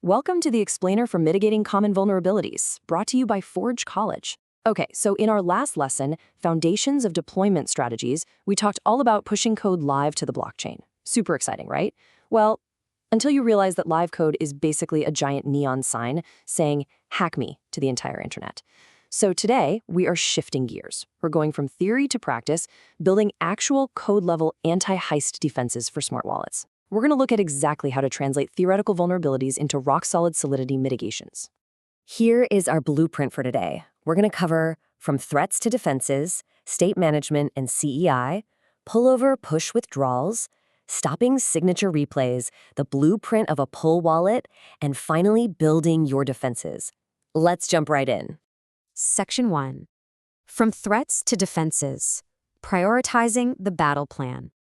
Welcome to the explainer for mitigating common vulnerabilities, brought to you by Forge College. Okay, so in our last lesson, Foundations of Deployment Strategies, we talked all about pushing code live to the blockchain. Super exciting, right? Well, until you realize that live code is basically a giant neon sign saying, hack me, to the entire internet. So today, we are shifting gears. We're going from theory to practice, building actual code-level anti-heist defenses for smart wallets. We're going to look at exactly how to translate theoretical vulnerabilities into rock-solid Solidity mitigations. Here is our blueprint for today. We're going to cover from threats to defenses, state management and CEI, pullover push withdrawals, stopping signature replays, the blueprint of a pull wallet, and finally building your defenses. Let's jump right in. Section 1. From threats to defenses, prioritizing the battle plan.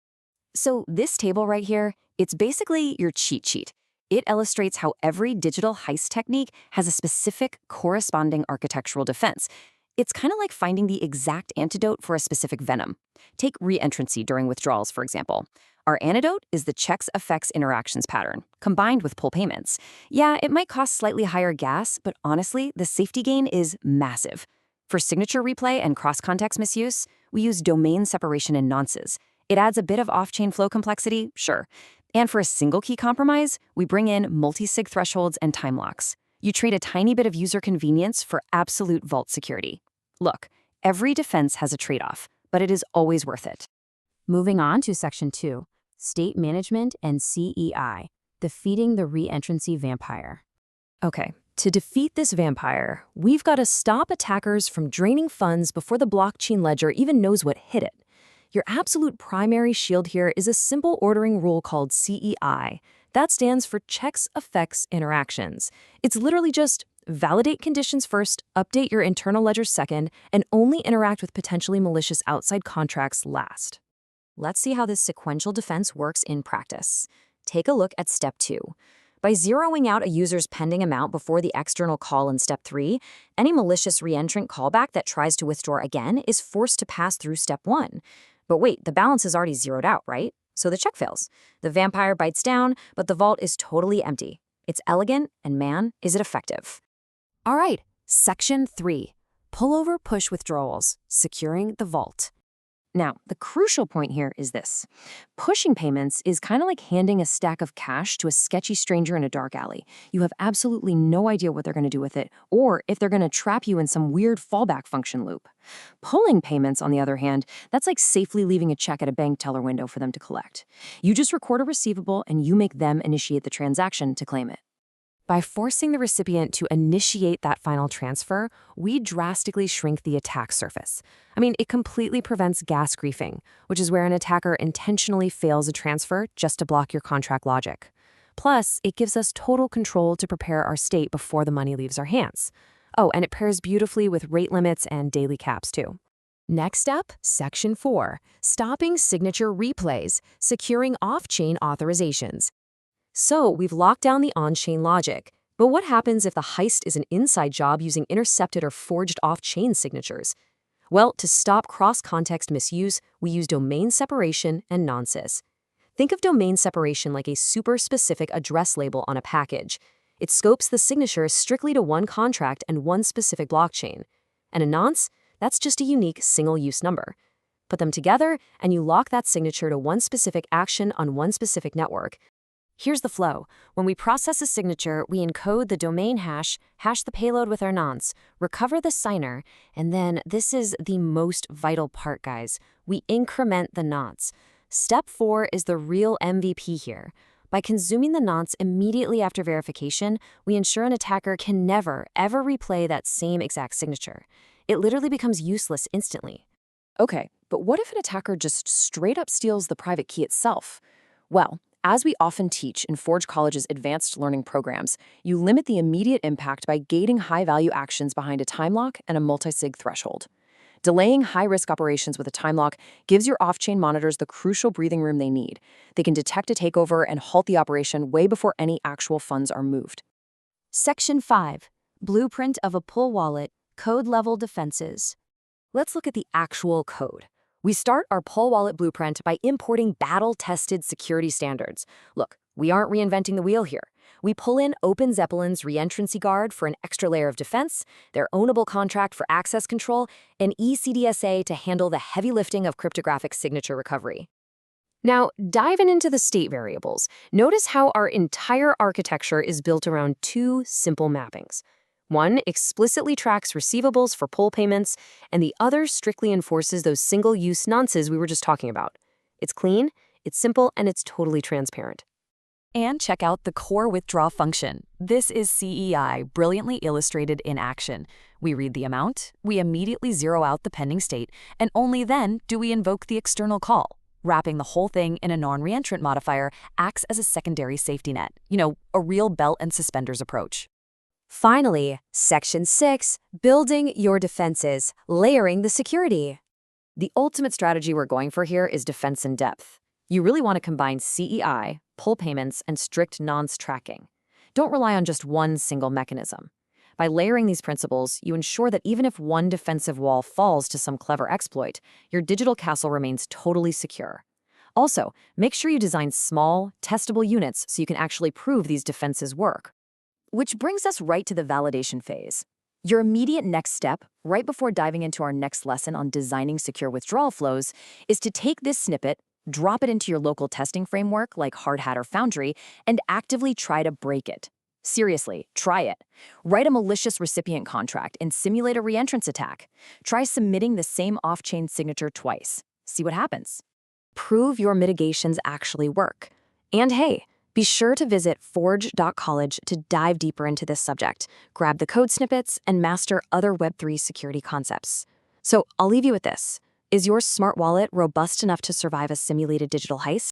So this table right here, it's basically your cheat sheet. It illustrates how every digital heist technique has a specific corresponding architectural defense. It's kind of like finding the exact antidote for a specific venom. Take reentrancy during withdrawals, for example. Our antidote is the checks effects interactions pattern, combined with pull payments. Yeah, it might cost slightly higher gas, but honestly, the safety gain is massive. For signature replay and cross-context misuse, we use domain separation and nonces. It adds a bit of off-chain flow complexity, sure. And for a single key compromise, we bring in multi-sig thresholds and time locks. You trade a tiny bit of user convenience for absolute vault security. Look, every defense has a trade-off, but it is always worth it. Moving on to Section 2, State Management and CEI, defeating the reentrancy vampire. Okay, to defeat this vampire, we've got to stop attackers from draining funds before the blockchain ledger even knows what hit it. Your absolute primary shield here is a simple ordering rule called CEI. That stands for Checks Effects Interactions. It's literally just validate conditions first, update your internal ledger second, and only interact with potentially malicious outside contracts last. Let's see how this sequential defense works in practice. Take a look at Step 2. By zeroing out a user's pending amount before the external call in Step 3, any malicious reentrant callback that tries to withdraw again is forced to pass through Step 1. But wait, the balance is already zeroed out, right? So the check fails. The vampire bites down, but the vault is totally empty. It's elegant, and man, is it effective. All right, Section 3. Pullover push withdrawals, securing the vault. Now, the crucial point here is this. Pushing payments is kind of like handing a stack of cash to a sketchy stranger in a dark alley. You have absolutely no idea what they're going to do with it, or if they're going to trap you in some weird fallback function loop. Pulling payments, on the other hand, that's like safely leaving a check at a bank teller window for them to collect. You just record a receivable and you make them initiate the transaction to claim it. By forcing the recipient to initiate that final transfer, we drastically shrink the attack surface. I mean, it completely prevents gas griefing, which is where an attacker intentionally fails a transfer just to block your contract logic. Plus, it gives us total control to prepare our state before the money leaves our hands. Oh, and it pairs beautifully with rate limits and daily caps, too. Next up, Section 4, stopping signature replays, securing off-chain authorizations. So we've locked down the on-chain logic. But what happens if the heist is an inside job using intercepted or forged off-chain signatures? Well, to stop cross-context misuse, we use domain separation and nonces. Think of domain separation like a super specific address label on a package. It scopes the signature strictly to one contract and one specific blockchain. And a nonce, that's just a unique single-use number. Put them together, and you lock that signature to one specific action on one specific network. Here's the flow. When we process a signature, we encode the domain hash the payload with our nonce, recover the signer, and then this is the most vital part, guys. We increment the nonce. Step 4 is the real MVP here. By consuming the nonce immediately after verification, we ensure an attacker can never, ever replay that same exact signature. It literally becomes useless instantly. Okay, but what if an attacker just straight up steals the private key itself? Well, as we often teach in Forge College's advanced learning programs, you limit the immediate impact by gating high-value actions behind a time lock and a multi-sig threshold. Delaying high-risk operations with a time lock gives your off-chain monitors the crucial breathing room they need. They can detect a takeover and halt the operation way before any actual funds are moved. Section 5. Blueprint of a pull wallet, code-level defenses. Let's look at the actual code. We start our pull wallet blueprint by importing battle-tested security standards. Look, we aren't reinventing the wheel here. We pull in Open Zeppelin's reentrancy guard for an extra layer of defense, their ownable contract for access control, and eCDSA to handle the heavy lifting of cryptographic signature recovery. Now, diving into the state variables, notice how our entire architecture is built around two simple mappings. One explicitly tracks receivables for pull payments, and the other strictly enforces those single-use nonces we were just talking about. It's clean, it's simple, and it's totally transparent. And check out the core withdraw function. This is CEI, brilliantly illustrated in action. We read the amount, we immediately zero out the pending state, and only then do we invoke the external call. Wrapping the whole thing in a non-reentrant modifier acts as a secondary safety net. A real belt and suspenders approach. Finally, Section 6, building your defenses, layering the security. The ultimate strategy we're going for here is defense in depth. You really want to combine CEI, pull payments, and strict nonce tracking. Don't rely on just one single mechanism. By layering these principles, you ensure that even if one defensive wall falls to some clever exploit, your digital castle remains totally secure. Also, make sure you design small, testable units so you can actually prove these defenses work. Which brings us right to the validation phase. Your immediate next step, right before diving into our next lesson on designing secure withdrawal flows, is to take this snippet, drop it into your local testing framework like Hardhat or Foundry, and actively try to break it. Seriously, try it. Write a malicious recipient contract and simulate a reentrance attack. Try submitting the same off-chain signature twice. See what happens. Prove your mitigations actually work. And hey, be sure to visit forge.college to dive deeper into this subject, grab the code snippets, and master other Web3 security concepts. So I'll leave you with this. Is your smart wallet robust enough to survive a simulated digital heist?